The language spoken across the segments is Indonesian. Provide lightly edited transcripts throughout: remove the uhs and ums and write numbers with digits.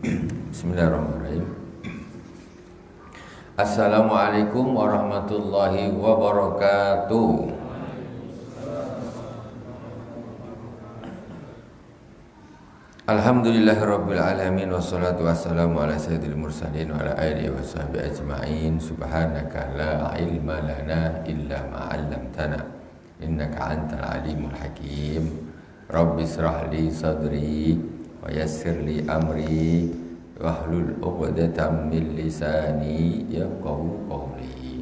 Bismillahirrahmanirrahim. Assalamualaikum warahmatullahi wabarakatuh. Alhamdulillahirabbil alamin wassalatu wassalamu ala sayyidil mursalin wa ala alihi washabihi ajmain. Subhanaka la ilma lana illa ma 'allamtana innaka antal alimul hakim. Rabbi israh li sadri wa yassir li amri wahlul 'uqdatam min lisani yafqahu qawli.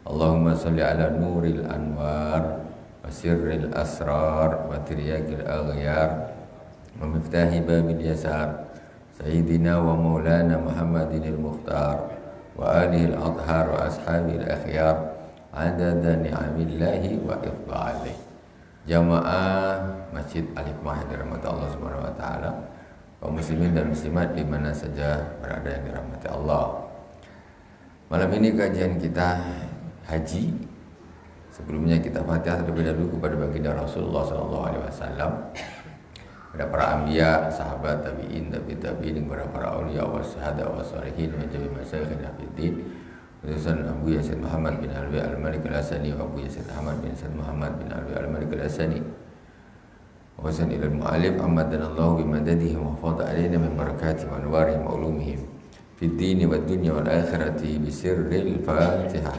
Allahumma shalli ala nuril anwar wa sirril asrar wa tiryaqil aghyar wa miftahi babil yasar sayyidina wa maulana Muhammadinil Mukhtar wa alihi al-adhar wa ashabil akhyar adada ni'amillahi wa ifdalihi. Jamaah Masjid Al-Hikmah yang dirahmati Allah Subhanahu wa taala, kaum muslimin dan muslimat di mana saja berada yang dirahmati Allah. Malam ini kajian kita haji. Sebelumnya kita Fatihah terlebih dahulu kepada baginda Rasulullah sallallahu alaihi wasallam, kepada para anbiya, sahabat, tabi'in, tabi'in, kepada para auliya wa syuhada wa shalihin wa jami' masyayikhina fiddin. Utusan Abu Yazid Muhammad bin Alwi Al-Malik Al-Asani wa Abu Yazid Ahmad bin Said Muhammad bin Alwi Al-Malik Al-Asani wa Hasan ila al-mu'alif amadan Allah bimadadihim wa fadha alaina min barakatihim wa anwarihim wa ulumihim fid dini wad dunya wal akhirati bi sirril Fatihah.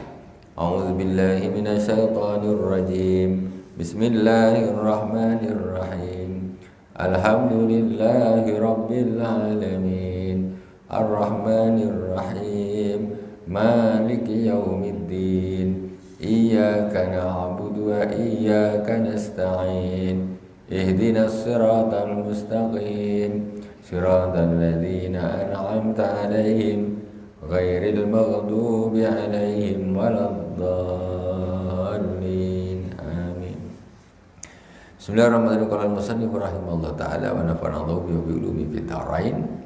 A'udzu billahi minasy syaithanir rajim. Bismillahirrahmanirrahim. Alhamdulillahi rabbil alamin. Ar-Rahmanir Rahim. Maliki yaumiddin. Iyyaka na'budu wa iyyaka nasta'in. Ihdinas siratal mustaqim. Siratal ladzina an'amta 'alaihim ghairil maghdubi 'alaihim waladdallin. Amin. Bismillahirrahmanirrahim. Qala al-musannif rahimallahu ta'ala wa nafa'ana Allahu bi ulumi fid dharain.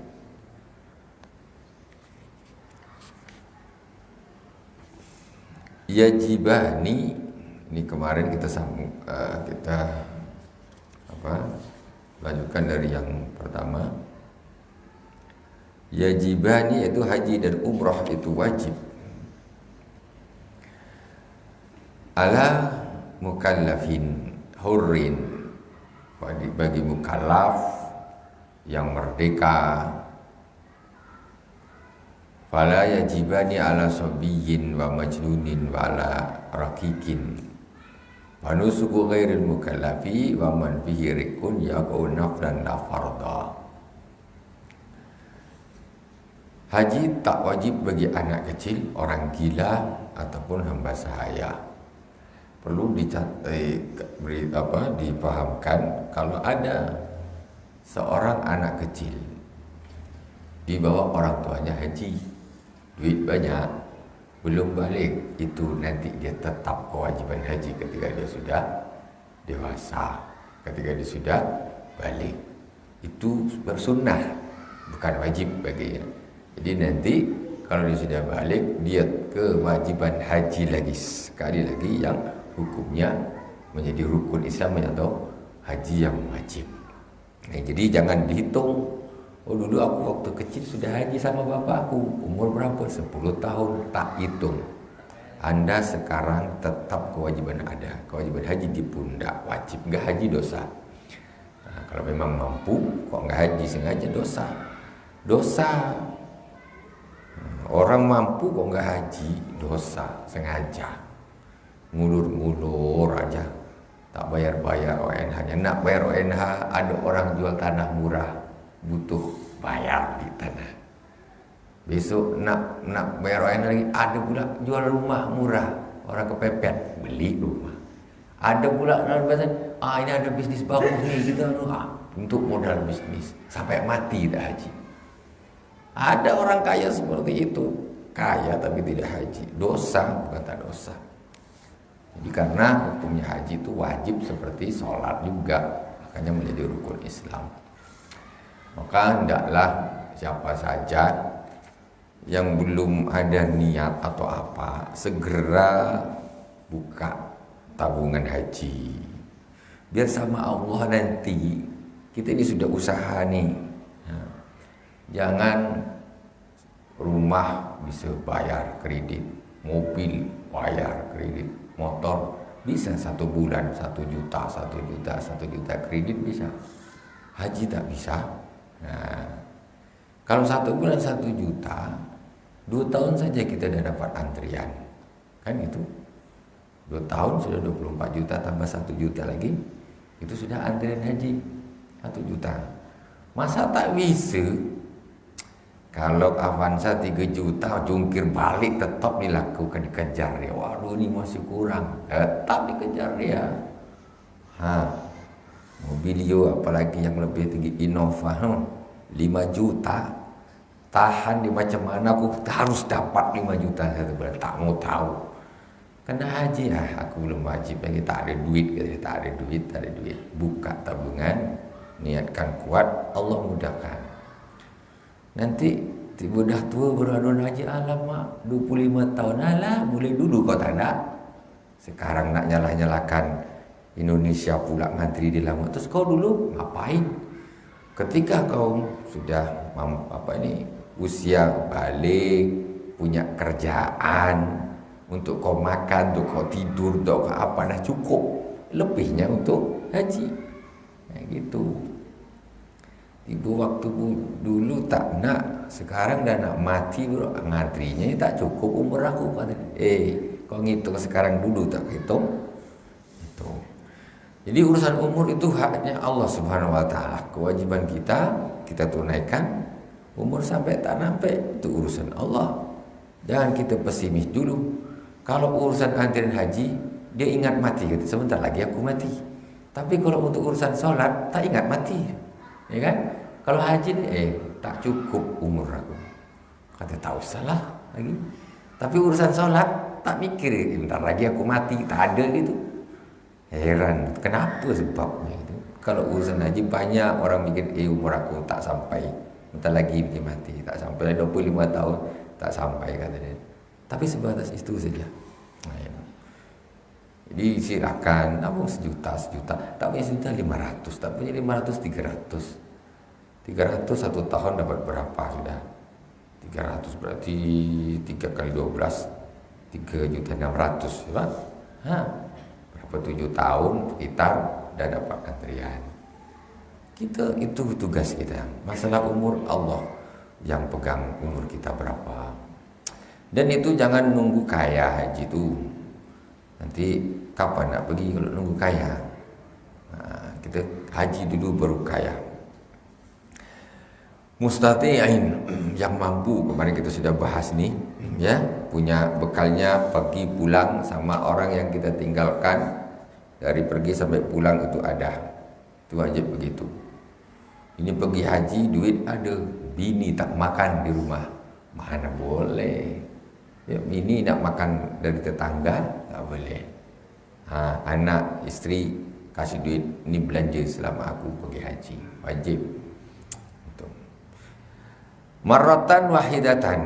Yajibani, ini kemarin kita lanjutkan dari yang pertama. Yajibani yaitu haji dan umrah itu wajib ala mukallafin hurrin, bagi mukallaf yang merdeka. Fala yajibani ala sabiyyin wa majnunin wa ala rakikin wa nusuku ghairil mukallafi wa man fihi rikun yaqau naflan la farda. Haji tak wajib bagi anak kecil, orang gila ataupun hamba sahaya. Perlu dipahamkan kalau ada seorang anak kecil dibawa orang tuanya haji, duit banyak, belum balik, itu nanti dia tetap kewajiban haji ketika dia sudah dewasa, ketika dia sudah balik. Itu bersunnah, bukan wajib baginya. Jadi nanti kalau dia sudah balik, dia kewajiban haji lagi sekali lagi yang hukumnya menjadi rukun Islam atau haji yang wajib. Nah, jadi jangan dihitung, oh dulu aku waktu kecil sudah haji sama bapakku, umur berapa? 10 tahun, tak hitung. Anda sekarang tetap kewajiban ada, kewajiban haji di pundak, wajib, enggak haji dosa. Nah, kalau memang mampu, kok enggak haji sengaja dosa. Dosa. Orang mampu kok enggak haji, dosa sengaja. Ngulur-ngulur aja, tak bayar-bayar ONH-nya. Nak bayar ONH, ada orang jual tanah murah, butuh bayar di tanah. Besok nak bayar ONH lagi, ada pula jual rumah murah, orang kepepet beli rumah. Ada pula ini ada bisnis bagus nih, kita untuk modal bisnis sampai mati tak haji. Ada orang kaya seperti itu, kaya tapi tidak haji, dosa bukan tak dosa. Jadi karena hukumnya haji itu wajib seperti sholat juga, makanya menjadi rukun Islam. Maka hendaklah siapa saja yang belum ada niat atau apa, segera buka tabungan haji. Biar sama Allah nanti, kita ini sudah usaha nih. Jangan rumah bisa bayar kredit, mobil bayar kredit, motor bisa 1 bulan 1 juta, 1 juta, 1 juta kredit bisa. Haji tak bisa. Nah, kalau 1 bulan 1 juta, 2 tahun saja kita dah dapat antrian. Kan itu. 2 tahun sudah 24 juta tambah 1 juta lagi. Itu sudah antrian haji 1 juta. Masa tak bisa? Kalau Avanza 3 juta jungkir balik tetap dilakukan, dikejar dia. Waduh, ini masih kurang. Tetap dikejar dia. Mobilio apalagi yang lebih tinggi, Innova 5 juta. Tahan di macam mana aku harus dapat 5 juta satu bulan. Tak mau tahu. Kena haji aku belum wajib lagi, tak ada duit, tak ada duit. Buka tabungan, niatkan kuat, Allah mudahkan. Nanti tiba dah tua beraduan haji, alamak 25 tahun, alah mulai dulu kau tak nak. Sekarang nak nyalah-nyalahkan Indonesia pula ngantri di lama. Terus kau dulu ngapain? Ketika kau sudah usia balik, punya kerjaan, untuk kau makan, untuk kau tidur, untuk kau apa, dah cukup. Lebihnya untuk haji. Gitu. Tiba waktu dulu tak nak, sekarang dah nak mati bro, ngantrinya tak cukup umur aku. Kau ngitung sekarang dulu tak hitung. Itu. Jadi urusan umur itu haknya Allah Subhanahu wa taala. Kewajiban kita tunaikan. Umur sampai tak sampai itu urusan Allah. Jangan kita pesimis dulu. Kalau urusan antrian haji, dia ingat mati gitu. Sebentar lagi aku mati. Tapi kalau untuk urusan sholat, tak ingat mati. Ya kan? Kalau haji tak cukup umur aku. Kata tak usahlah lagi. Tapi urusan sholat tak mikir, bentar lagi aku mati, tak ada gitu. Heran, kenapa sebabnya itu? Kalau urusan haji banyak orang mikir, umur aku tak sampai, bentar lagi mati, tak sampai 25 tahun, tak sampai kata dia. Tapi sebatas itu saja. Jadi silakan, nabung sejuta, tak punya sejuta 500, tak punya 500 300 1 tahun dapat berapa sudah? 300 berarti 3 kali 12 3.600.000 ya. Berapa 7 tahun sekitar dah dapat antrian. Kita itu tugas kita. Masalah umur Allah yang pegang umur kita berapa. Dan itu jangan nunggu kaya haji itu. Nanti kapan nak pergi kalau nunggu kaya? Kita haji dulu baru kaya. Mustati'in yang mampu, kemarin kita sudah bahas nih, ya, punya bekalnya pergi pulang sama orang yang kita tinggalkan, dari pergi sampai pulang itu ada. Itu wajib begitu. Ini pergi haji, duit ada, bini tak makan di rumah, mana boleh. Ya, bini nak makan dari tetangga, tak boleh. Anak, isteri kasih duit, ini belanja selama aku pergi haji, wajib. Marratan wahidatan,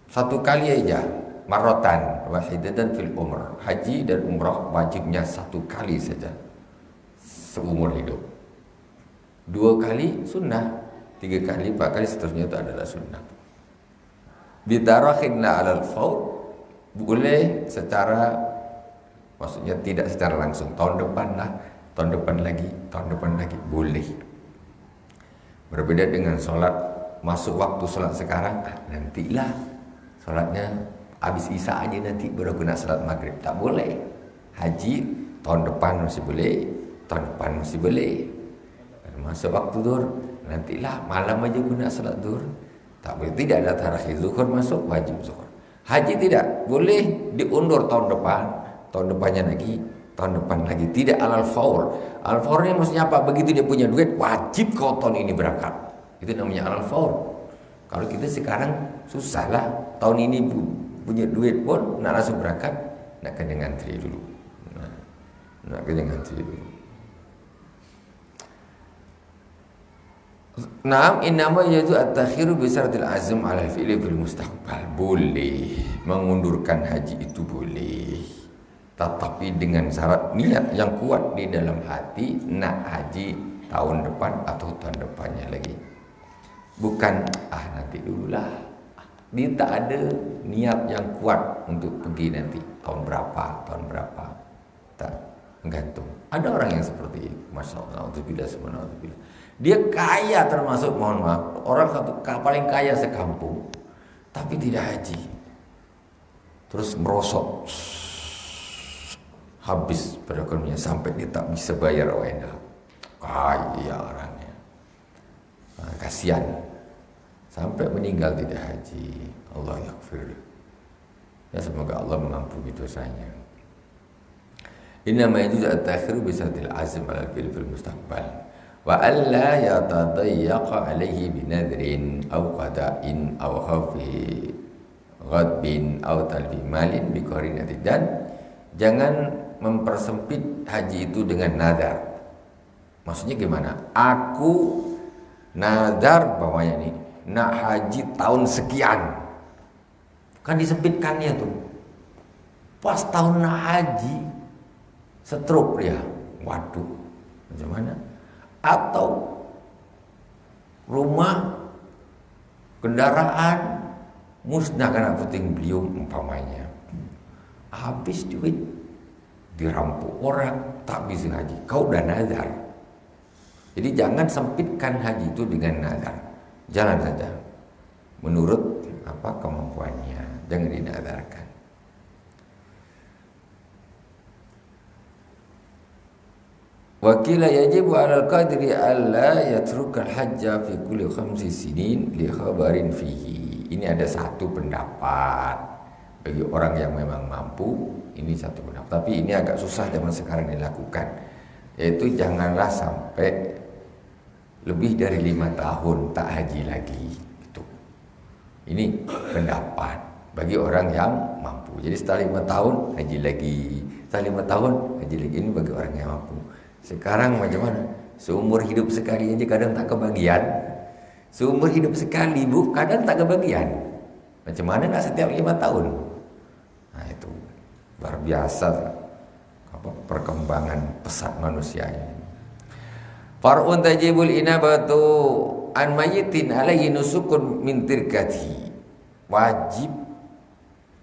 satu kali aja. Marratan wahidatan fil umrah, haji dan umrah wajibnya satu kali saja seumur hidup. 2 kali sunnah, 3 kali, 4 kali seterusnya itu adalah sunnah. Bitarakhinna alal faut, boleh secara, maksudnya tidak secara langsung, tahun depan lah, tahun depan lagi boleh. Berbeda dengan sholat. Masuk waktu sholat sekarang, nantilah sholatnya habis isya aja nanti baru aku nak sholat maghrib, tak boleh. Haji tahun depan masih boleh, tahun depan masih boleh. Masuk waktu zuhur, nantilah malam aja aku nak sholat zuhur, tak boleh. Tidak ada tarakhir zuhur masuk, wajib zuhur. Haji tidak boleh diundur tahun depannya lagi, tahun depan lagi. Tidak alal faur. Al faur ini maksudnya apa? Begitu dia punya duit, wajib kau tahun ini berangkat. Itu namanya alal faur. Kalau kita sekarang susah lah, tahun ini punya duit pun nak langsung berangkat, nak kena ngantri dulu. Nak kena ngantri dulu. Naam, innama yaitu at-takhiru bi syaratil azm ala fi'li fil mustaqbal. Boleh mengundurkan haji itu boleh. Tetapi dengan syarat niat yang kuat di dalam hati nak haji tahun depan atau tahun depannya lagi. Bukan nanti dululah. Dia tak ada niat yang kuat untuk pergi nanti tahun berapa. Tak, gantung. Ada orang yang seperti itu. Masya Allah, subhanallah. Dia kaya termasuk, mohon maaf, orang paling kaya sekampung, tapi tidak haji. Terus merosot, habis perekonomiannya sampai dia tak bisa bayar ONH. Kaya orangnya. Kasihan. Sampai meninggal tidak haji. Allah yaghfir. Ya, semoga Allah mengampuni dosanya. Ini namanya juga at-takhiru bisatil azm ala fil mustaqbal. Wa alla yatadayyaqa alaihi binadrin aw qada'in aw khafi ghadbin aw talbi malin bi qarinati. Dan jangan mempersempit haji itu dengan nadar. Maksudnya gimana? Aku nadar bawahnya nih, nak haji tahun sekian. Kan disempitkannya tuh. Pas tahun nak haji, stroke dia. Waduh, macam mana? Atau rumah, kendaraan musnah karena puting beliung umpamanya. Habis duit, dirampok orang, tak bisa haji. Kau udah nazar. Jadi jangan sempitkan haji itu dengan nazar. Jalan saja menurut kemampuannya, jangan dinazarkan. Wakila yajibu 'alal qadri alla yatrukal hajja fi kulli 5 sinin li khabarin fihi. Ini ada satu pendapat bagi orang yang memang mampu, ini satu pendapat. Tapi ini agak susah zaman sekarang dilakukan, yaitu janganlah sampai lebih dari 5 tahun tak haji lagi. Gitu. Ini pendapat bagi orang yang mampu. Jadi setelah 5 tahun haji lagi, setelah 5 tahun haji lagi. Ini bagi orang yang mampu. Sekarang macam mana? Seumur hidup sekali aja kadang tak kebagian. Seumur hidup sekali bu, kadang tak kebagian. Macam mana nak setiap 5 tahun? Nah itu luar biasa perkembangan pesat manusia ini. Far'un tajibul inabatu an mayyitin alaihi nusukun min tirkati. Wajib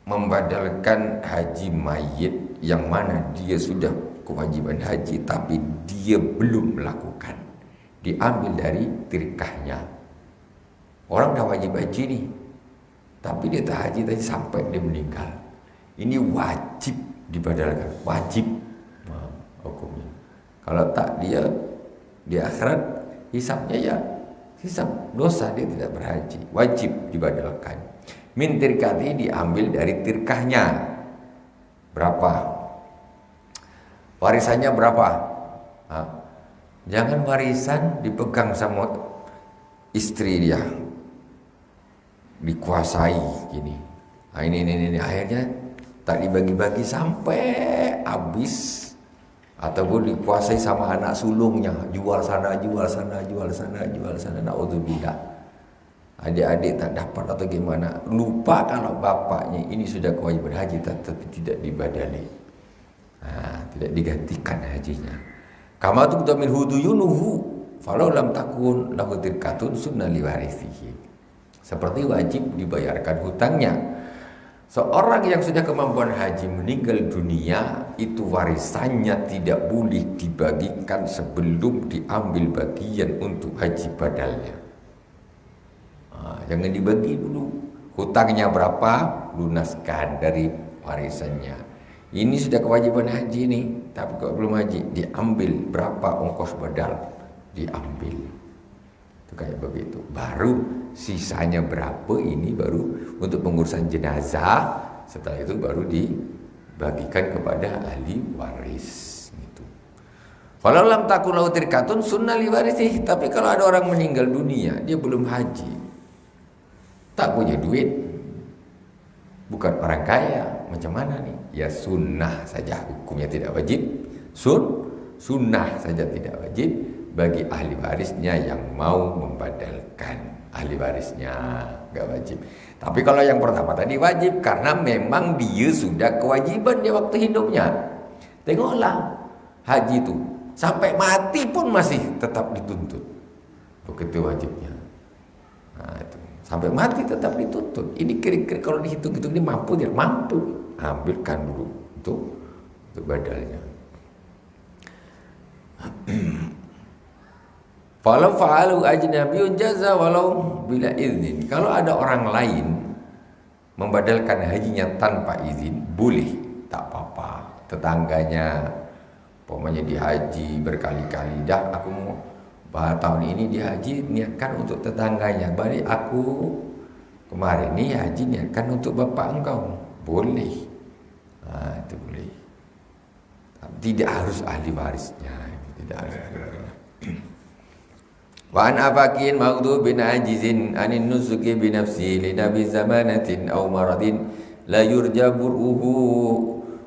membadalkan haji mayit yang mana dia sudah kewajiban haji tapi dia belum melakukan, diambil dari tirkahnya. Orang dah wajib haji nih, tapi dia tak haji tadi sampai dia meninggal. Ini wajib dibadalkan, wajib hukumnya. Kalau tak dia di akhirat hisabnya ya hisab dosa, dia tidak berhaji, wajib dibadalkan. Min tirkati, diambil dari tirkahnya. Berapa? Warisannya berapa? Jangan warisan dipegang sama istri dia, dikuasai gini. Ini akhirnya tak dibagi-bagi sampai habis. Ataupun dikuasai sama anak sulungnya, jual sana, naudzubillah. Adik-adik tak dapat atau gimana, lupa kalau bapaknya ini sudah kewajiban haji tetapi tidak dibadali. Tidak digantikan hajinya. Kama tuqta min huduyunuhu falau lam takun lahu tirkatun sunnah liwarisihi. Seperti wajib dibayarkan hutangnya. Seorang yang sudah kemampuan haji meninggal dunia, itu warisannya tidak boleh dibagikan sebelum diambil bagian untuk haji badalnya. Jangan dibagi dulu. Hutangnya berapa, lunaskan dari warisannya. Ini sudah kewajiban haji nih, tapi kalau belum haji, diambil berapa ongkos badal, diambil. Itu kayak begitu. Baru sisanya berapa, ini baru untuk pengurusan jenazah. Setelah itu baru dibagikan kepada ahli waris. Gitu. Kalau lam takun lahu tirkatun sunnah liwarisi. Tapi kalau ada orang meninggal dunia, dia belum haji, tak punya duit, bukan orang kaya, macam mana nih? Ya sunnah saja, hukumnya tidak wajib. Sunnah saja tidak wajib bagi ahli warisnya yang mau membadalkan. Ahli warisnya gak wajib. Tapi kalau yang pertama tadi wajib, karena memang dia sudah kewajiban di waktu hidupnya. Tengoklah haji itu sampai mati pun masih tetap dituntut, begitu wajibnya. Sampai mati tetap dituntut. Ini kira-kira kalau dihitung-hitung ini mampu tidak mampu. Ambilkan dulu untuk badalnya. Falau fa'alu ajnabiyun jaza walau bila iznin. Kalau ada orang lain membadalkan hajinya tanpa izin, boleh, tak apa-apa. Tetangganya umpamanya dihaji berkali-kali, dah aku mau tahun ini dihaji niatkan untuk tetangganya, balik aku kemarin ini haji niatkan untuk bapak engkau, boleh. Itu boleh. Tidak harus ahli warisnya, tidak harus ahli warisnya. Wa an afakin maghdubin ajizin anin nusuki bi nafsi li nabi zamanatin aw maradin la yurjaburuhu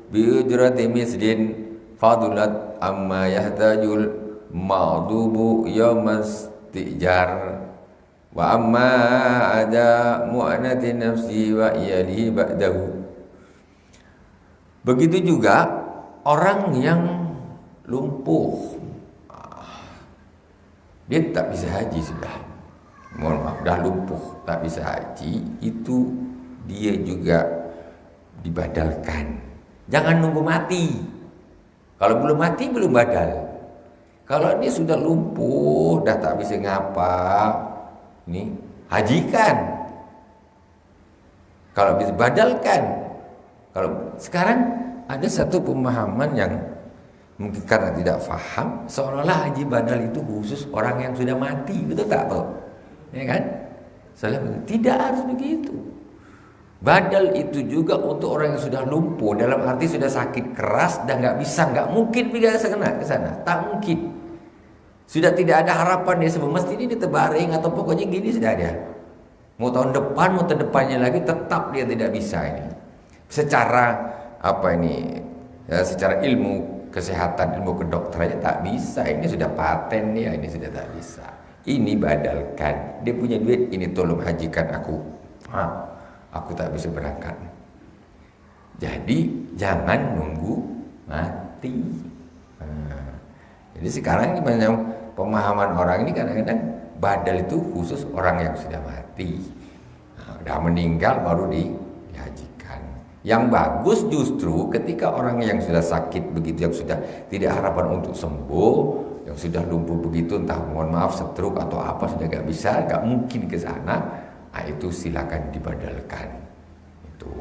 bi ujrati mislin fadulat amma yahtajul ma'dubu yawmas tijar wa amma ada mu'anati nafsi wa iyalihi ba'dahu. Begitu juga orang yang lumpuh, dia tak bisa haji sudah, mohon maaf, dah lumpuh tak bisa haji, itu dia juga dibadalkan. Jangan nunggu mati. Kalau belum mati belum badal. Kalau dia sudah lumpuh, dah tak bisa ngapa, ini hajikan. Kalau bisa badalkan. Kalau sekarang ada satu pemahaman yang mungkin karena tidak faham, seolah-olah haji badal itu khusus orang yang sudah mati, betul tak Pak? Ya kan? Tidak harus begitu. Badal itu juga untuk orang yang sudah lumpuh, dalam arti sudah sakit keras dan nggak mungkin pergi ke sana, tak mungkin. Sudah tidak ada harapan dia sebelum mesti ini terbaring atau pokoknya gini sudah ada. Mau tahun depan, mau tahun depannya lagi tetap dia tidak bisa ini. Secara apa ini? Ya, secara ilmu kesehatan, ilmu kedokterannya tak bisa. Ini sudah paten dia, ini sudah tak bisa. Ini badalkan. Dia punya duit, ini tolong hajikan aku. Aku tak bisa berangkat. Jadi jangan nunggu mati. Jadi sekarang ini banyak pemahaman orang ini kadang-kadang badal itu khusus orang yang sudah mati. Udah meninggal baru dihajikan. Yang bagus justru ketika orang yang sudah sakit begitu, yang sudah tidak harapan untuk sembuh, yang sudah lumpuh begitu, entah mohon maaf stroke atau apa, sudah gak bisa, gak mungkin ke sana. Itu silakan dibadalkan. Itu.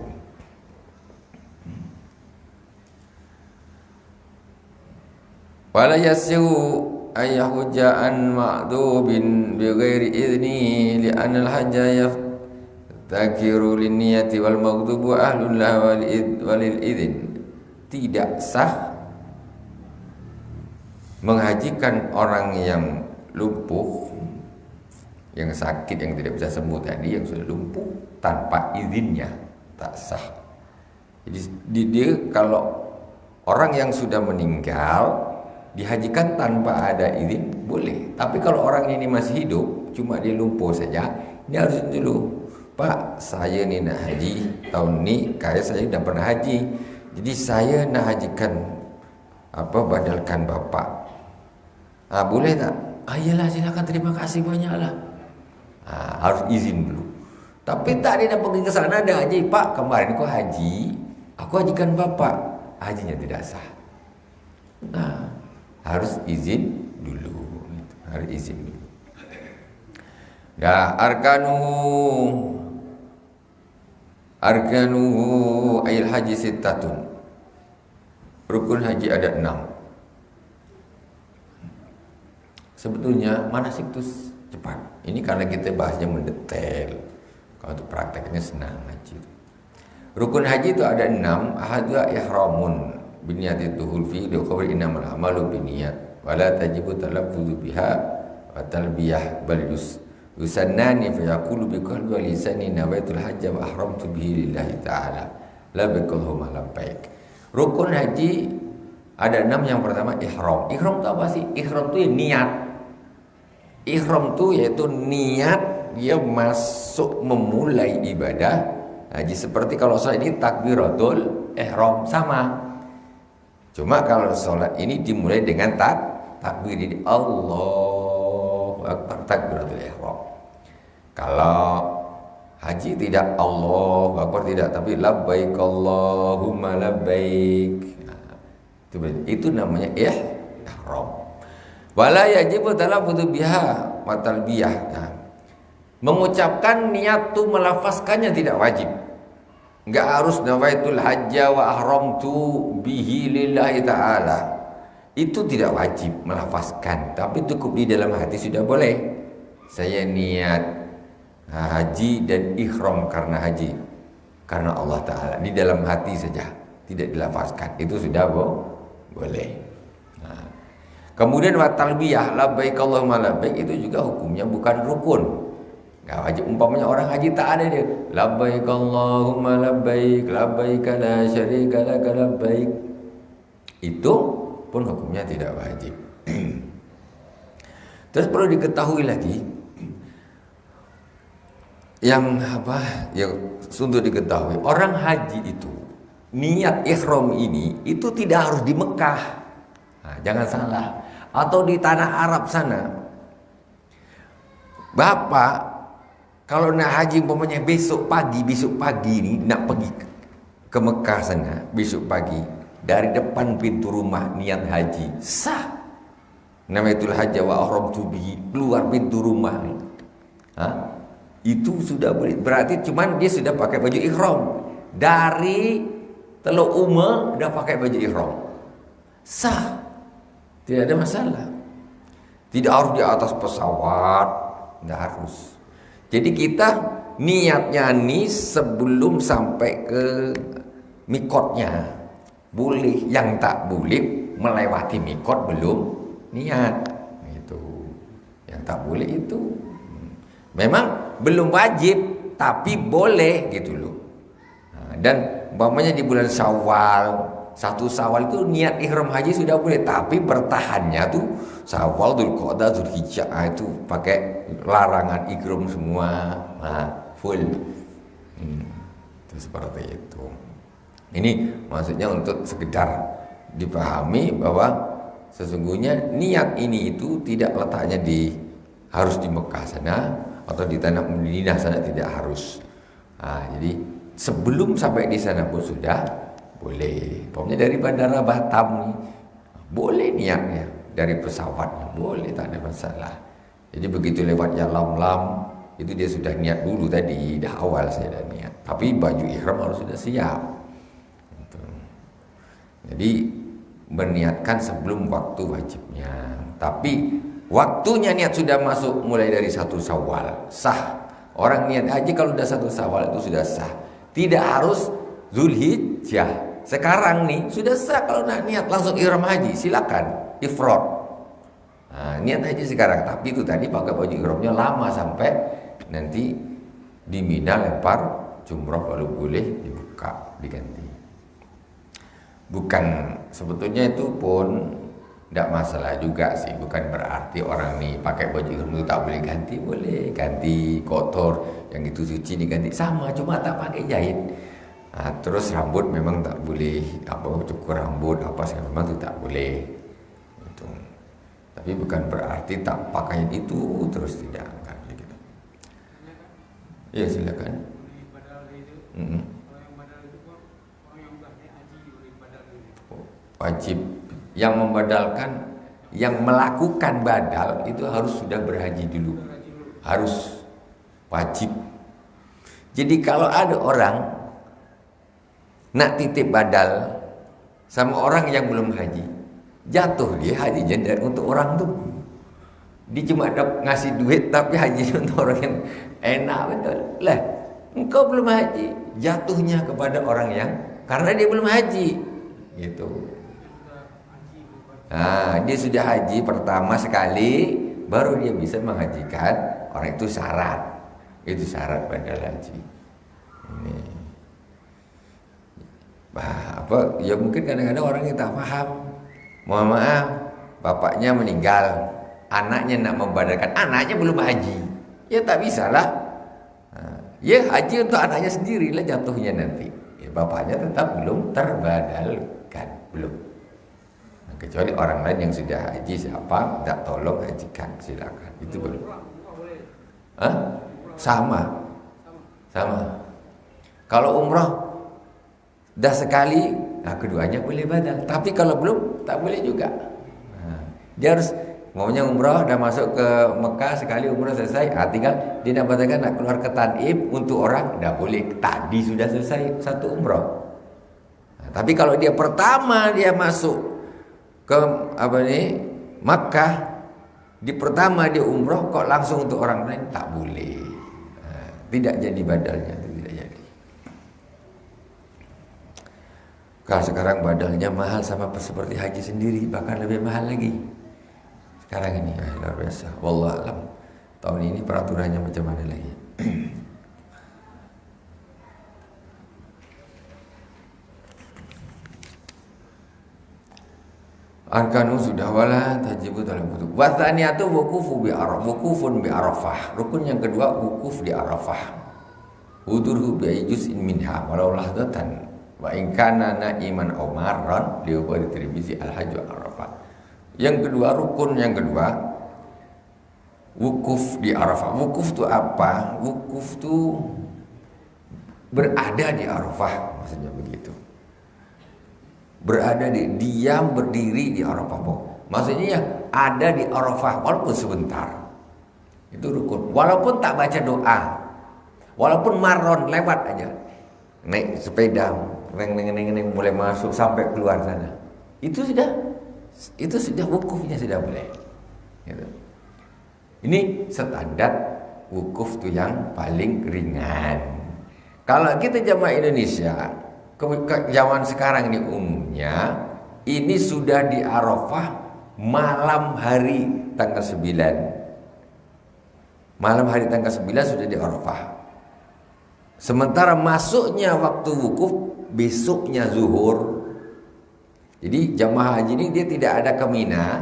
Wala yasihu ayahujja an ma'dubin bi ghairi idni li anna al-hajja yaftakiru linniyati wal maghdubu ahlun la walil idin. Tidak sah menghajikan orang yang lumpuh, yang sakit, yang tidak bisa sembuh tadi, yang sudah lumpuh tanpa izinnya, tak sah. Jadi dia kalau orang yang sudah meninggal dihajikan tanpa ada izin boleh. Tapi kalau orang ini masih hidup, cuma dia lumpuh saja, ini harus dulu, Pak, saya ni nak haji tahun ni, kayak saya dah pernah haji, jadi saya nak hajikan badalkan bapak. Boleh tak? Iyalah, silakan, terima kasih banyaklah. Harus izin dulu. Tapi tak dia dah pergi ke sana dah haji, Pak, kemarin aku haji, aku hajikan bapak, hajinya tidak sah. Harus izin dulu. Harus izin dulu. Ya, arkanuhu ayil haji sittatun. Rukun haji ada 6. Sebetulnya manasik itu cepat. Ini karena kita bahasnya mendetail. Kalau untuk prakteknya senang haji. Rukun haji itu ada 6. Ahadua ihramun biniyati duhul fi liqawli innamal amalu biniyat wala tajibu talaffuzu biha wa talbiyah bal yusannani fa yaqulu bi qalbi wa lisani nawaitul hajja wa ahramtu bihi lillahi ta'ala la biqallahumma labbaik. Rukun haji ada 6. Yang pertama ihram. Ihram itu apa sih? Ihram itu ya niat. Ihram itu yaitu niat dia masuk memulai ibadah haji. Seperti kalau salat ini takbiratul ihram sama. Cuma kalau sholat ini dimulai dengan takbir, Allahu Akbar, takbiratul ihram. Kalau haji tidak Allahu Akbar, tidak, tapi labbaik Allahumma labbaik. Itu namanya ihram. Wala yajibu talaffuzu biha wa talbiyah. Mengucapkan niat tu, melafazkannya tidak wajib. Enggak harus nawaitul hajja wa ahramtu bihi lillahi ta'ala. Itu tidak wajib melafazkan, tapi cukup di dalam hati sudah boleh. Saya niat haji dan ihram karena haji, karena Allah Ta'ala, di dalam hati saja, tidak dilafazkan, itu sudah boleh. Kemudian wa talbiyah labbaik Allahumma labbaik itu juga hukumnya bukan rukun. Enggak wajib. Umpamanya orang haji tak ada dia labbaik Allahumma labbaik labbaik la syarika lak labbaik, itu pun hukumnya tidak wajib. Terus perlu diketahui lagi yang untuk diketahui, orang haji itu niat ihram ini itu tidak harus di Mekah. Jangan salah. Atau di tanah Arab sana. Bapak kalau nak haji umpamanya besok pagi ini nak pergi ke Mekah sana, besok pagi dari depan pintu rumah niat haji, sah. Namaitul hajja wa ahramtu bihi, keluar pintu rumah. Itu sudah boleh. Berarti cuman dia sudah pakai baju ihram. Dari Teluk Uma udah pakai baju ihram. Sah. Tidak ada masalah. Tidak harus di atas pesawat, tidak harus. Jadi kita niatnya nih sebelum sampai ke mikotnya boleh. Yang tak boleh melewati mikot belum niat. Itu. Yang tak boleh itu. Memang belum wajib, tapi boleh gitu loh. Dan umpamanya di bulan Syawal, 1 Syawal itu niat ihram haji sudah boleh, tapi bertahannya tuh Syawal, Dzulqa'dah, Dzulhijjah itu pakai larangan ihram semua, full. Itu seperti itu. Ini maksudnya untuk sekedar dipahami bahwa sesungguhnya niat ini itu tidak letaknya harus di Mekah sana atau di tanah Madinah sana, tidak harus. Jadi sebelum sampai di sana pun sudah boleh. Pokoknya dari bandara Batam nih boleh niatnya, dari pesawatnya boleh, tak ada masalah. Jadi begitu lewat Yalamlam itu dia sudah niat dulu tadi, dah awal saya dah niat. Tapi baju ihram harus sudah siap. Gitu. Jadi berniatkan sebelum waktu wajibnya. Tapi waktunya niat sudah masuk mulai dari 1 Syawal, sah. Orang niat haji kalau sudah 1 Syawal itu sudah sah. Tidak harus Dzulhijjah. Sekarang nih sudah sah kalau nak niat langsung ihram haji, silakan ifrad. Niat haji sekarang, tapi itu tadi pakai baju ihramnya lama sampai nanti di Mina lempar jumrah baru boleh dibuka, diganti. Bukan, sebetulnya itu pun tidak masalah juga sih. Bukan berarti orang nih pakai baju ihram itu tak boleh ganti, boleh ganti, kotor yang itu suci diganti sama, cuma tak pakai jahit. Terus rambut memang tak boleh, cukur rambut segala memang itu tak boleh. Itu. Tapi bukan berarti tak pakai itu terus, tidak kan begitu. Ya silakan. Wajib. Yang membadalkan, yang melakukan badal itu harus sudah berhaji dulu. Harus wajib. Jadi kalau ada orang nak titip badal sama orang yang belum haji, jatuh dia hajinya dari untuk orang tuh. Dia cuma ngasih duit tapi hajinya untuk orang yang enak, betul. Lah, engkau belum haji, jatuhnya kepada orang yang karena dia belum haji. Gitu. Dia sudah haji pertama sekali, baru dia bisa menghajikan orang itu, syarat. Itu syarat badal haji. Ini. Ya mungkin kadang-kadang orang yang tak paham. Mohon maaf, bapaknya meninggal, anaknya nak membadalkan, anaknya belum haji, ya tak bisa lah. Ya haji untuk anaknya sendirilah jatuhnya nanti. Ya, bapaknya tetap belum terbadalkan, belum. Kecuali orang lain yang sudah haji, siapa tak tolong hajikan, silakan. Itu belum. Sama Sama. Kalau umrah dah sekali, nah keduanya boleh badal. Tapi kalau belum, tak boleh juga. Nah, dia harus maunya umrah, dah masuk ke Mekah sekali umrah selesai, tinggal dia nak batalkan nak keluar ke Taib untuk orang, dah boleh. Tadi sudah selesai satu umrah. Nah, tapi kalau dia pertama dia masuk ke Makkah, di pertama dia umrah kok langsung untuk orang lain, tak boleh. Nah, tidak jadi badalnya, tidak jadi. Kalau sekarang badalnya mahal sama seperti haji sendiri, bahkan lebih mahal lagi. Sekarang ini luar biasa. Wallahu alam. Tahun ini peraturannya macam mana lagi? Arkanu sudah wala tajibu dalam kutub. Wa tsaniyatu wuqufu bi Arafah, wuqufun bi Arafah. Rukun yang kedua wukuf di Arafah. Udurhu bi juz'in minha walau lahdatan. Wa in kana na'iman aw marran liuqad Tirmizi al-hajj Arafah. Yang kedua, rukun yang kedua wukuf di Arafah. Wukuf itu apa? Wukuf itu berada di Arafah, maksudnya begitu. Berada di, diam berdiri di Arafah. Maksudnya ya ada di Arafah walaupun sebentar. Itu rukun. Walaupun tak baca doa. Walaupun marron lewat aja. Naik sepeda, neng mulai masuk sampai keluar sana. Itu sudah wukufnya sudah boleh. Gitu. Ini standar wukuf tuh yang paling ringan. Kalau kita jamaah Indonesia, zaman sekarang ini umumnya ini sudah di Arafah malam hari tanggal 9. Malam hari tanggal 9 sudah di Arafah. Sementara masuknya waktu wukuf besoknya zuhur. Jadi jamaah haji ini dia tidak ada ke Mina,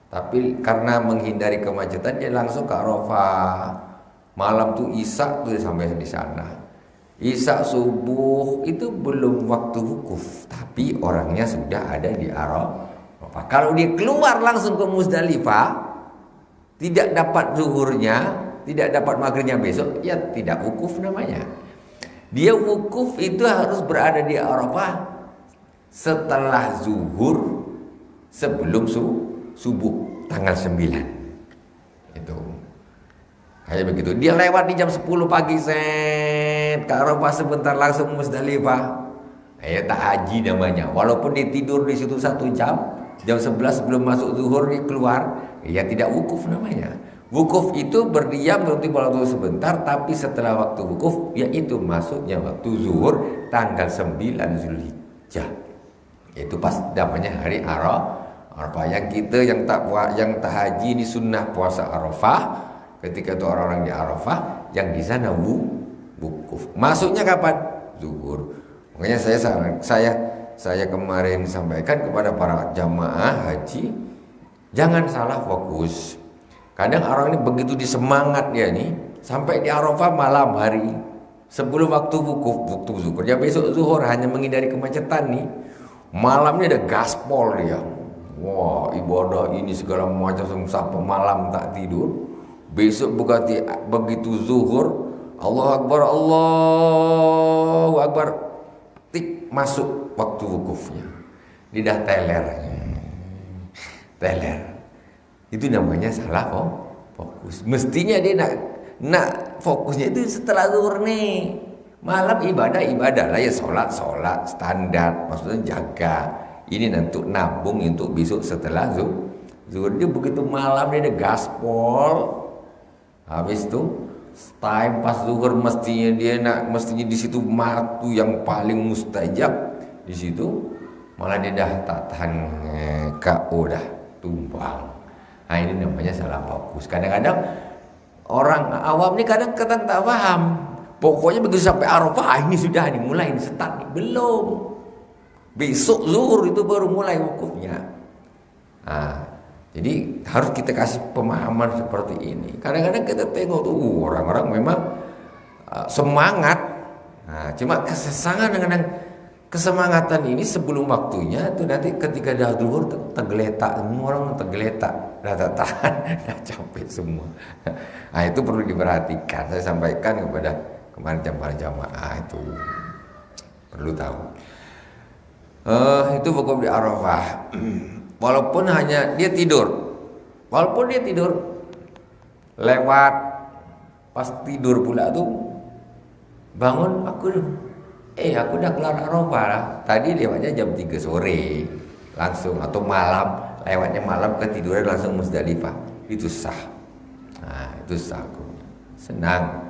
tapi karena menghindari kemacetan dia langsung ke Arafah. Malam tuh Isya tuh sampai di sana. Isya subuh itu belum waktu wukuf, tapi orangnya sudah ada di Arafah. Kalau dia keluar langsung ke Muzdalifah, tidak dapat zuhurnya, tidak dapat maghribnya besok, ya tidak wukuf namanya. Dia wukuf itu harus berada di Arafah setelah zuhur, sebelum subuh tanggal 9. Itu kayak begitu. Dia lewat di jam 10 pagi set ke Arafah sebentar langsung Muzdalifah. Ya tak haji namanya. Walaupun dia tidur di situ 1 jam, jam 11 sebelum masuk zuhur dia keluar, ya tidak wukuf namanya. Wukuf itu berdiam untuk waktu sebentar, tapi setelah waktu wukuf yaitu masuknya waktu zuhur tanggal 9 Zulhijjah. Itu pas namanya hari Arafah. Yang kita yang tak haji ini sunnah puasa Arafah. Ketika itu orang-orang di Arafah, yang di sana wukuf. Masuknya kapan? Zuhur. Makanya saya kemarin sampaikan kepada para jamaah haji, jangan salah fokus. Kadang orang ini begitu disemangat dia nih, sampai di Arafah malam hari sebelum waktu wukuf, waktu zuhur. Ya besok zuhur hanya menghindari kemacetan nih. Malamnya ada gaspol dia. Wah, ibadah ini segala macam sampai malam tak tidur. Besok begitu zuhur, Allahu Akbar, tik masuk waktu wukufnya. Dia dah teler. Itu namanya salah fokus. Mestinya dia nak fokusnya itu setelah zuhur nih. Malam ibadah lah ya, sholat standar, maksudnya jaga. Ini untuk nabung untuk besok setelah zuhur. Dia begitu malam dia ada gaspol. Habis itu time pas zuhur mestinya di situ waktu yang paling mustajab di situ, malah dia dah tak tahan KO dah tumbang. Nah ini namanya salah fokus. Kadang-kadang orang awam ini kadang tak paham. Pokoknya begitu sampai Arafah ini sudah mulai start nih. Belum. Besok zuhur itu baru mulai wukufnya. Nah, jadi harus kita kasih pemahaman seperti ini. Kadang-kadang kita tengok tuh orang-orang memang semangat. Nah, cuma kesemangatan ini sebelum waktunya itu nanti ketika dah zuhur tergeletak, semua orang tergeletak, dah tak tahan, dah capek semua. Nah, itu perlu diperhatikan. Saya sampaikan kepada kemarin jamaah jamaah itu perlu tahu. Itu wukuf di Arafah. Walaupun hanya dia tidur, lewat pas tidur pula tuh bangun aku udah keluar Arafah lah. Tadi lewatnya jam 3 sore langsung, atau malam, lewatnya malam ketiduran langsung Musdalifah. Itu sah. Nah, itu sah. Senang.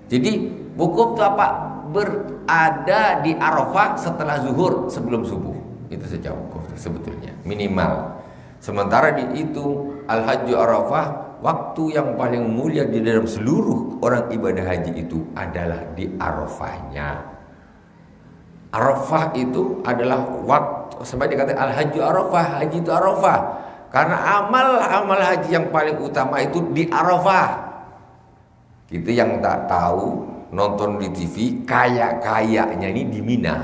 Jadi wukuf itu apa? Berada di Arafah setelah zuhur sebelum subuh. Itu saja wukuf sebetulnya minimal. Sementara di itu Al-Hajju Arafah, waktu yang paling mulia di dalam seluruh orang ibadah haji itu adalah di Arafahnya. Arafah itu adalah waktu, sampai dikatakan Al-Hajju Arafah, haji itu Arafah. Karena amal haji yang paling utama itu di Arafah. Itu yang tak tahu, nonton di TV, kayaknya ini di Mina.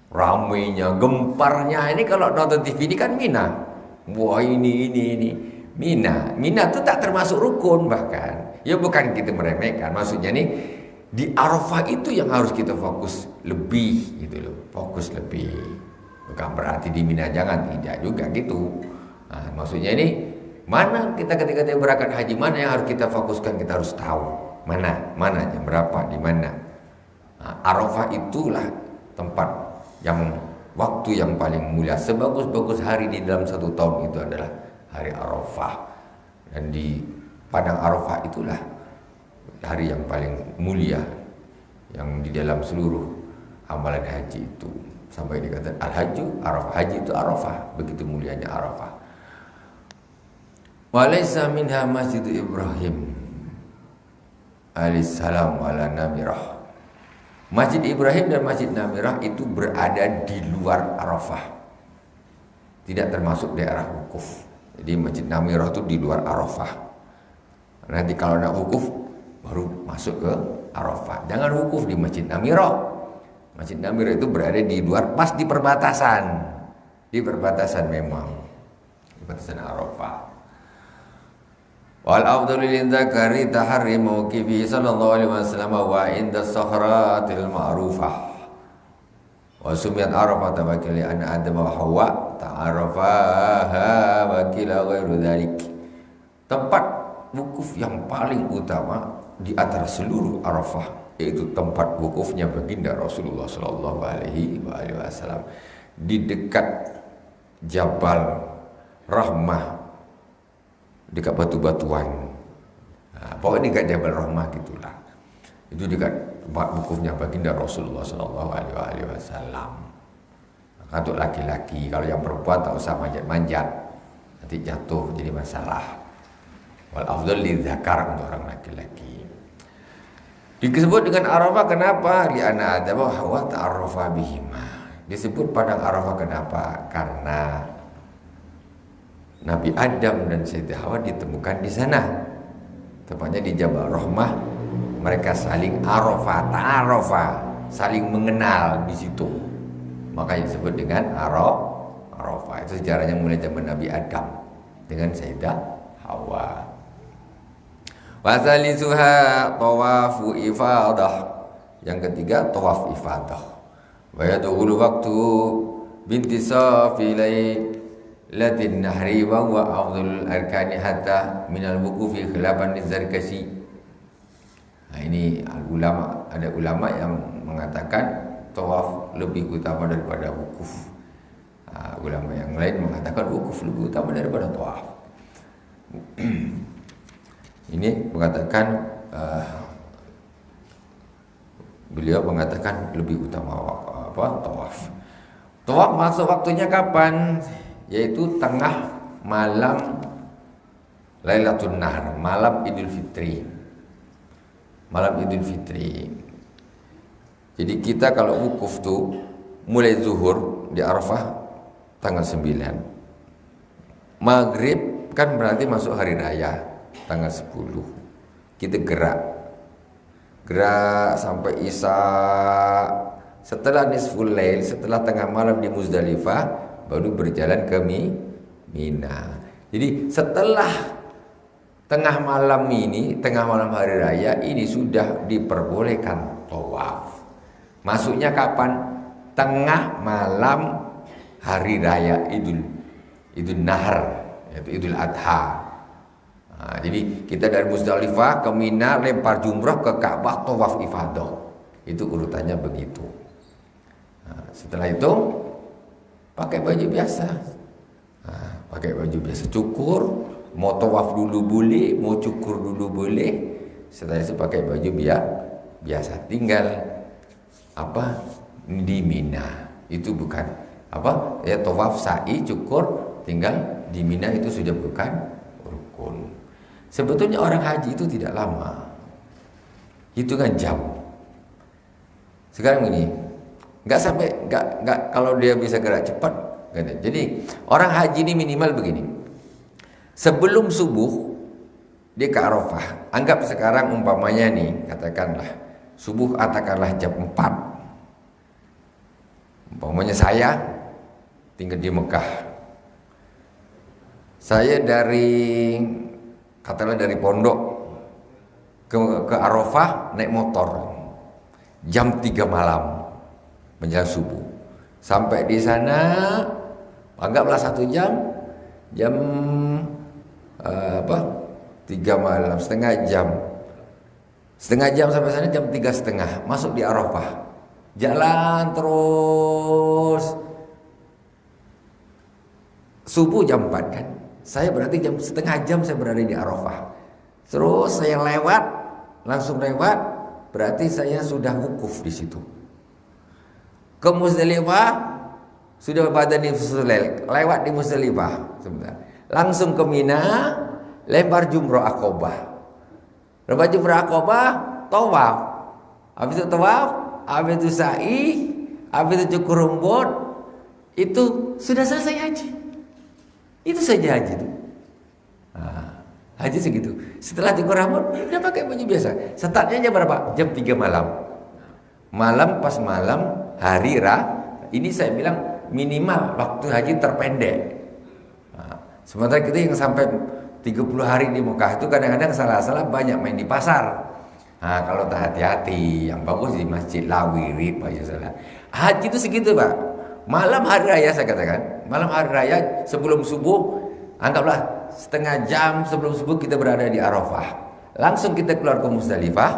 Ramainya, gemparnya ini kalau nonton TV ini kan Mina. Wah ini Mina itu tak termasuk rukun bahkan. Ya bukan kita meremehkan, maksudnya nih di Arafah itu yang harus kita fokus lebih gitu loh, fokus lebih. Bukan berarti di Mina jangan, tidak juga gitu. Nah, maksudnya ini mana kita ketika berangkat haji, mana yang harus kita fokuskan, kita harus tahu mana jam berapa, di mana. Nah, Arafah itulah tempat yang waktu yang paling mulia. Sebagus-bagus hari di dalam satu tahun itu adalah hari Arafah. Dan di padang Arafah itulah hari yang paling mulia yang di dalam seluruh amalan haji itu. Sampai dikatakan Al-Hajju Arafah, haji itu Arafah, begitu mulianya Arafah. Walaysa minha Masjid Ibrahim alaihissalam wala Namirah. Masjid Ibrahim dan Masjid Namirah itu berada di luar Arafah, tidak termasuk daerah wukuf. Jadi Masjid Namirah itu di luar Arafah. Nanti kalau nak wukuf baru masuk ke Arafah. Jangan wukuf di Masjid Namirah. Masjid Namirah itu berada di luar, pas di perbatasan. Di perbatasan memang, di perbatasan Arafah. Wal afdalu lil dzakari tahri mawqifi sallallahu alaihi wasallam wa inda sakhratil ma'rufah. Wa sumiyat Arafah tabakili anna Adam wa Hawa ta'arafaha wa kila ghairu dzalik. Tempat wukuf yang paling utama di antara seluruh Arafah, yaitu tempat wukufnya baginda Rasulullah sallallahu alaihi wasallam di dekat Jabal Rahmah, dekat batu-batuan. Nah, pokoknya dekat Jabal Rahmah gitulah. Itu dekat tempat wukufnya baginda Rasulullah sallallahu alaihi wasallam. Maka untuk laki-laki, kalau yang perempuan tak usah manjat-manjat, nanti jatuh jadi masalah. Wal afdal lidzakar, untuk orang laki-laki. Disebut dengan Arafah kenapa? Li anna Adam wa Hawa ta'arafa bihima. Disebut padang Arafah kenapa? Karena Nabi Adam dan Sayyidah Hawa ditemukan di sana. Tepatnya di Jabal Rahmah. Mereka saling Arafah, saling mengenal di situ. Makanya disebut dengan Arafah. Itu sejarahnya mulai zaman Nabi Adam dengan Sayyidah Hawa. Wasalisuha tawafu ifadah. Yang ketiga tawaf ifadah. Wa yadkhulu waqtu bintisafi lailatin nahri wa huwa afdhalul arkani hatta minal wuqufi khilafan lizzarkasi. Nah, ini ada ulama yang mengatakan tawaf lebih utama daripada wukuf. Ulama yang lain mengatakan wukuf lebih utama daripada tawaf. Ini mengatakan beliau mengatakan lebih utama tawaf. Tawaf masuk waktunya kapan? Yaitu tengah malam Lailatul Nahr, malam Idul Fitri. Malam Idul Fitri. Jadi kita kalau wukuf tuh mulai zuhur di Arafah tanggal 9. Maghrib kan berarti masuk hari raya tanggal 10. Kita gerak sampai Isya. Setelah nisful lail, setelah tengah malam di Muzdalifah, baru berjalan ke Mina. Jadi setelah tengah malam ini, tengah malam hari raya ini sudah diperbolehkan tawaf. Masuknya kapan? Tengah malam hari raya Idul Nahar, yaitu Idul Adha. Nah, jadi kita dari Muzdalifah ke Mina, lempar jumrah, ke Ka'bah, tawaf ifadah. Itu urutannya begitu. Nah, setelah itu pakai baju biasa. Nah, pakai baju biasa, cukur, mau tawaf dulu boleh, mau cukur dulu boleh. Setelah itu pakai baju biasa. Tinggal apa? Di Mina. Itu bukan apa? Ya tawaf, sa'i, cukur, tinggal di Mina itu sudah bukan rukun. Sebetulnya orang haji itu tidak lama. Hitungan jam. Sekarang ini nggak kalau dia bisa gerak cepat. Jadi orang haji ini minimal begini. Sebelum subuh dia ke Arafah. Anggap sekarang umpamanya nih, katakanlah subuh, katakanlah jam 4. Umpamanya saya tinggal di Mekah. Saya katakanlah dari pondok ke Arafah naik motor. Jam 3 malam menjelang subuh. Sampai di sana anggaplah 1 jam. Jam 3 malam, setengah jam sampai sana, jam 3:30 masuk di Arafah. Jalan terus subuh jam 4 kan. Saya berarti setengah jam saya berada di Arafah. Terus saya langsung lewat, berarti saya sudah wukuf di situ. Ke Muzdalifah sudah badani fusulel, lewat di Muzdalifah sebentar. Langsung ke Mina, lempar jumrah Aqabah. Lempar jumrah Aqabah, tawaf. Habis itu tawaf, habis itu sa'i, habis itu cukur rumput, itu sudah selesai haji. Itu saja haji itu. Nah, haji segitu. Setelah cukur rambut, dia pakai baju biasa. Startnya jam berapa? Jam 3 malam. Pas malam hari ini saya bilang minimal waktu haji terpendek. Nah, sementara kita yang sampai 30 hari di Mekah itu kadang-kadang salah-salah banyak main di pasar. Nah, kalau tak hati-hati, yang bagus di Masjid Lawirit, Pak Yusuf. Haji itu segitu, Pak. Malam hari raya saya katakan, malam hari raya sebelum subuh, anggaplah setengah jam sebelum subuh kita berada di Arafah. Langsung kita keluar ke Muzdalifah,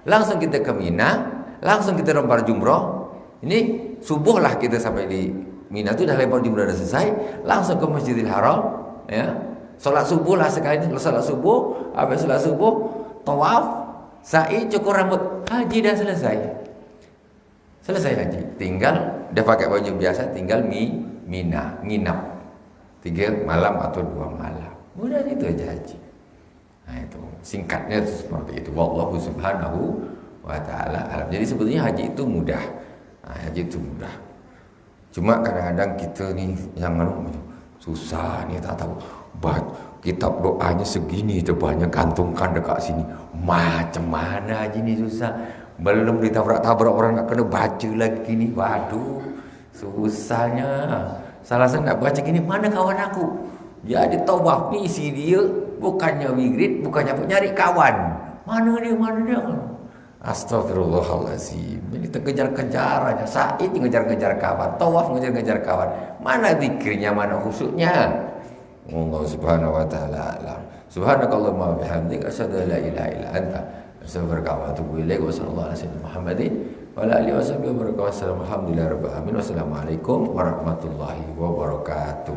langsung kita ke Mina, langsung kita lempar jumroh. Ini subuh lah kita sampai di Mina itu dah lempar jumroh, dah selesai, langsung ke Masjidil Haram, ya. Salat subuh lah sekali, salat subuh, habis salat subuh, tawaf, sa'i, cukur rambut, haji dah selesai. Selesai haji, tinggal dia pakai baju biasa, tinggal Mina, nginap 3 malam atau 2 malam. Udah itu aja haji. Nah itu singkatnya itu seperti itu. Wallahu subhanahu wa ta'ala alam. Jadi sebetulnya haji itu mudah. Nah, haji itu mudah. Cuma kadang-kadang kita nih yang susah nih, tak tahu. Kitab doanya segini tebalnya, gantungkan dekat sini. Macam mana haji ini susah. Belum ditabrak-tabrak orang nak kena baca lagi gini. Waduh, susahnya. Salah saya nak baca gini, mana kawan aku? Jadi tawaf ni isi dia bukannya wirid, bukannya apa, nyari kawan. Mana dia? Astagfirullahaladzim. Ini kejar-kejar aja. Said ngejar-ngejar kawan, tawaf ngejar-ngejar kawan. Mana zikirnya, mana khusyuknya? Allah subhanahu wa ta'ala alam. Subhanakallahumma bihamdika asyhadu an la ilaha illa anta astaghfiruka wa atubu ilaik. Wa sallallahu alaihi wasallam Muhammadin wa ala alihi wasallam. Alhamdulillahirabbil alamin. Wassalamualaikum warahmatullahi wabarakatuh.